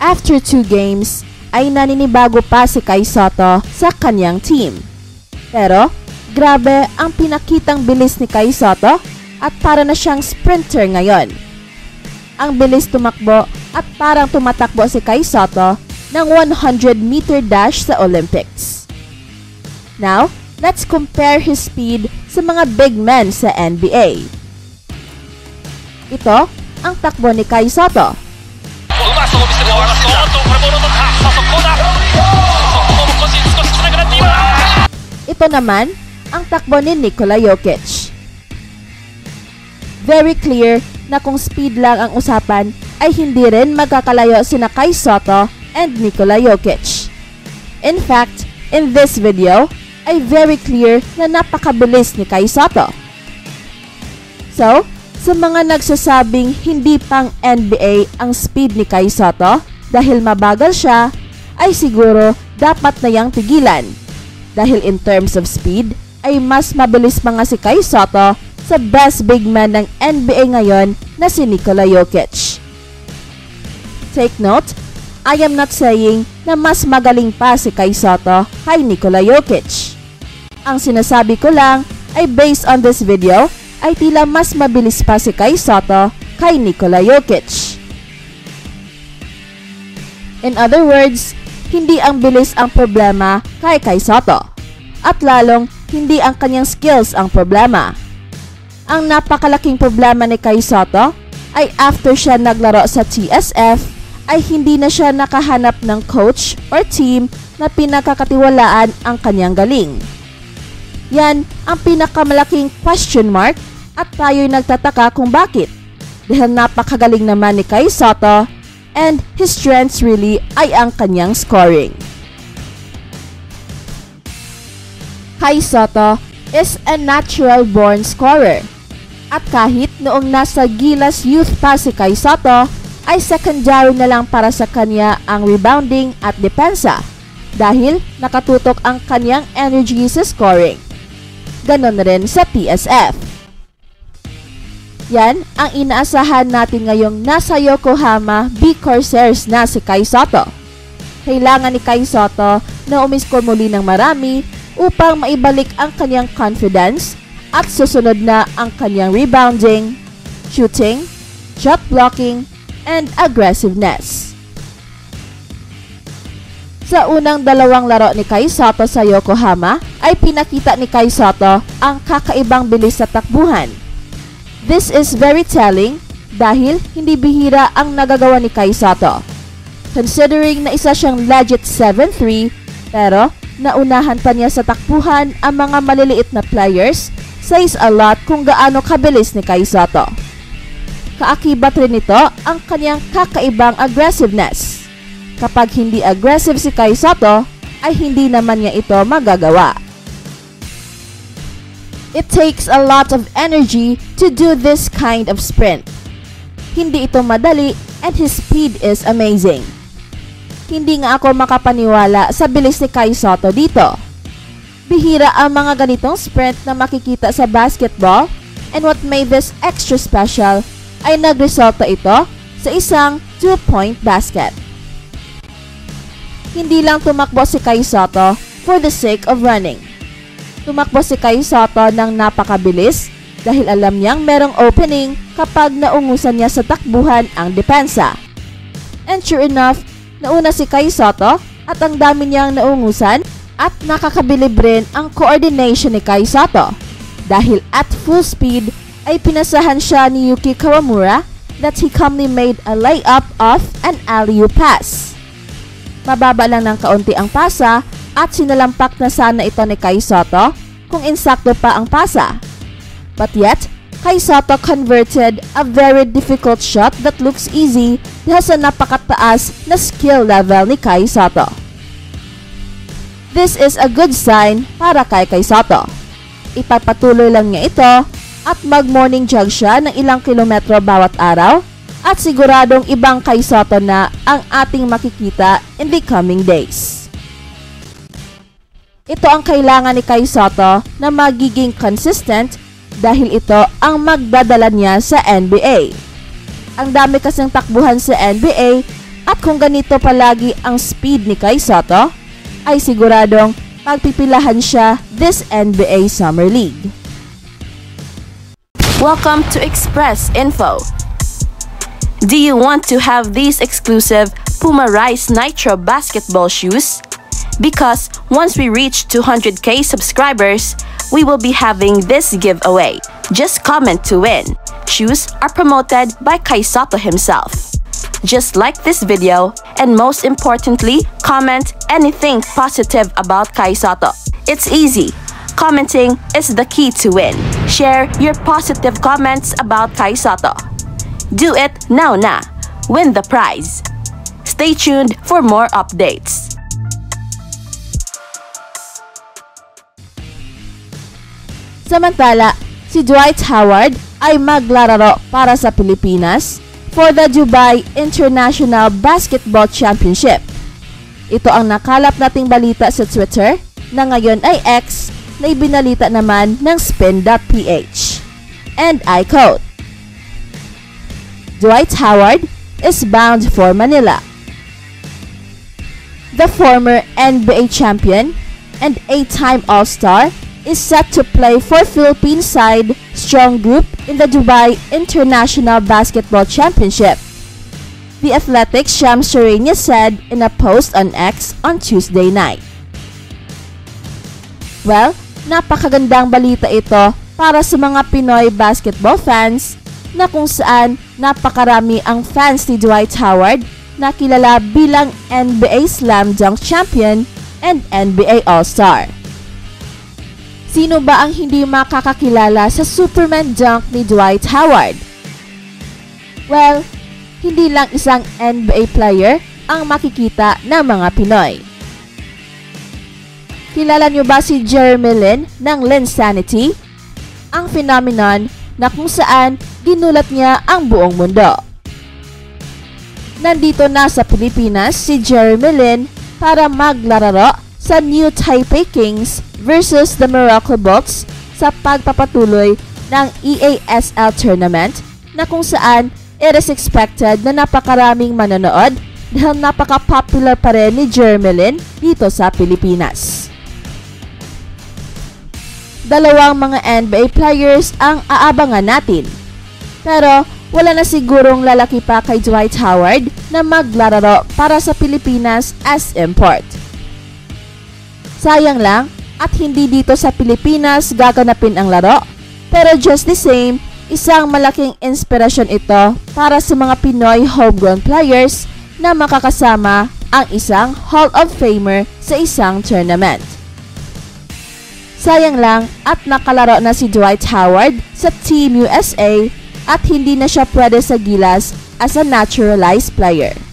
after 2 games, ay naninibago pa si Kai Sotto sa kanyang team. Pero, grabe ang pinakitang bilis ni Kai Sotto at para na siyang sprinter ngayon. Ang bilis tumakbo at parang tumatakbo si Kai Sotto ng 100-meter dash sa Olympics. Now, let's compare his speed sa mga big men sa NBA. Ito ang takbo ni Kai Sotto. Ito naman ang takbo ni Nikola Jokic. Very clear na kung speed lang ang usapan ay hindi rin magkakalayo sina Kai Sotto and Nikola Jokic. In fact, in this video ay very clear na napakabilis ni Kai Sotto. So, sa mga nagsasabing hindi pang NBA ang speed ni Kai Sotto dahil mabagal siya, ay siguro dapat na yang tigilan. Dahil in terms of speed, ay mas mabilis pa nga si Kai Sotto sa best big man ng NBA ngayon na si Nikola Jokic. Take note, I am not saying na mas magaling pa si Kai Sotto kay Nikola Jokic. Ang sinasabi ko lang ay based on this video ay tila mas mabilis pa si Kai Sotto kay Nikola Jokic. In other words, hindi ang bilis ang problema kay Kai Sotto at lalong hindi ang kanyang skills ang problema. Ang napakalaking problema ni Kai Sotto ay after siya naglaro sa TSF ay hindi na siya nakahanap ng coach or team na pinakakatiwalaan ang kanyang galing. Yan ang pinakamalaking question mark at tayo'y nagtataka kung bakit. Dahil napakagaling naman ni Kai Sotto and his strengths really ay ang kanyang scoring. Kai Sotto is a natural born scorer. At kahit noong nasa Gilas Youth pa si Kai Sotto, ay secondary na lang para sa kanya ang rebounding at depensa dahil nakatutok ang kanyang energy sa scoring. Ganon rin sa PSF. Yan ang inaasahan natin ngayong nasa Yokohama B Corsairs na si Kai Sotto. Kailangan ni Kai Sotto na umiscore muli ng marami upang maibalik ang kanyang confidence at susunod na ang kanyang rebounding, shooting, shot blocking, and aggressiveness. Sa unang 2 laro ni Kai Sotto sa Yokohama ay pinakita ni Kai Sotto ang kakaibang bilis sa takbuhan. This is very telling dahil hindi bihira ang nagagawa ni Kai Sotto. Considering na isa siyang legit 7'3", pero naunahan pa niya sa takbuhan ang mga maliliit na players, says a lot kung gaano kabilis ni Kai Sotto. Kaakibat rin nito ang kanyang kakaibang aggressiveness. Kapag hindi aggressive si Kai Sotto, ay hindi naman niya ito magagawa. It takes a lot of energy to do this kind of sprint. Hindi ito madali and his speed is amazing. Hindi nga ako makapaniwala sa bilis ni Kai Sotto dito. Bihira ang mga ganitong sprint na makikita sa basketball, and what made this extra special ay nagresulta ito sa isang 2-point basket. Hindi lang tumakbo si Kai Sotto for the sake of running. Tumakbo si Kai Sotto ng napakabilis dahil alam niyang merong opening kapag naungusan niya sa takbuhan ang depensa. And sure enough, nauna si Kai Sotto at ang dami niyang naungusan at nakakabilib rin ang coordination ni Kai Sotto dahil at full speed ay pinasahan siya ni Yuki Kawamura that he calmly made a layup off an alley-oop pass. Mababa lang ng kaunti ang pasa at sinalampak na sana ito ni Kai Sotto kung insakto pa ang pasa. But yet, Kai Sotto converted a very difficult shot that looks easy dahil sa napakataas na skill level ni Kai Sotto. This is a good sign para kay Kai Sotto. Ipapatuloy lang niya ito at mag-morning jog siya ng ilang kilometro bawat araw at siguradong ibang Kai Sotto na ang ating makikita in the coming days. Ito ang kailangan ni Kai Sotto na magiging consistent dahil ito ang magdadala niya sa NBA. Ang dami kasing takbuhan sa NBA At kung ganito palagi ang speed ni Kai Sotto, ay siguradong pagpipilahan siya this NBA Summer League. Welcome to Express Info. Do you want to have these exclusive Puma Rise Nitro basketball shoes? Because once we reach 200k subscribers, we will be having this giveaway. Just comment to win. Shoes are promoted by Kai Sotto himself. Just like this video, and most importantly, comment anything positive about Kai Sotto. It's easy. Commenting is the key to win. Share your positive comments about Kai Sotto. Do it now na. Win the prize. Stay tuned for more updates. Samantala, si Dwight Howard ay maglalaro para sa Pilipinas for the Dubai International Basketball Championship. Ito ang nakalap nating balita sa Twitter na ngayon ay X na ibinalita naman ng Spin.ph. And I quote, Dwight Howard is bound for Manila. The former NBA champion and 8-time All-Star is set to play for Philippine side Strong Group in the Dubai International Basketball Championship. The Athletics Shams Charania said in a post on X on Tuesday night. Well, napakagandang balita ito para sa mga Pinoy basketball fans na kung saan napakarami ang fans ni Dwight Howard na kilala bilang NBA Slam Dunk Champion and NBA All-Star. Sino ba ang hindi makakakilala sa Superman dunk ni Dwight Howard? Well, hindi lang isang NBA player ang makikita ng mga Pinoy. Kilala niyo ba si Jeremy Lin ng Linsanity? Ang phenomenon na kung saan ginulat niya ang buong mundo. Nandito na sa Pilipinas si Jeremy Lin para maglararo sa New Taipei Kings versus the Morocco Bucks sa pagpapatuloy ng EASL tournament na kung saan it is expected na napakaraming manonood dahil napaka-popular pa rin ni Jeremy Lin dito sa Pilipinas. Dalawang mga NBA players ang aabangan natin. Pero wala na sigurong lalaki pa kay Dwight Howard na maglararo para sa Pilipinas as import. Sayang lang at hindi dito sa Pilipinas gaganapin ang laro, pero just the same, isang malaking inspirasyon ito para sa mga Pinoy homegrown players na makakasama ang isang Hall of Famer sa isang tournament. Sayang lang at nakalaro na si Dwight Howard sa Team USA at hindi na siya pwede sa gilas as a naturalized player.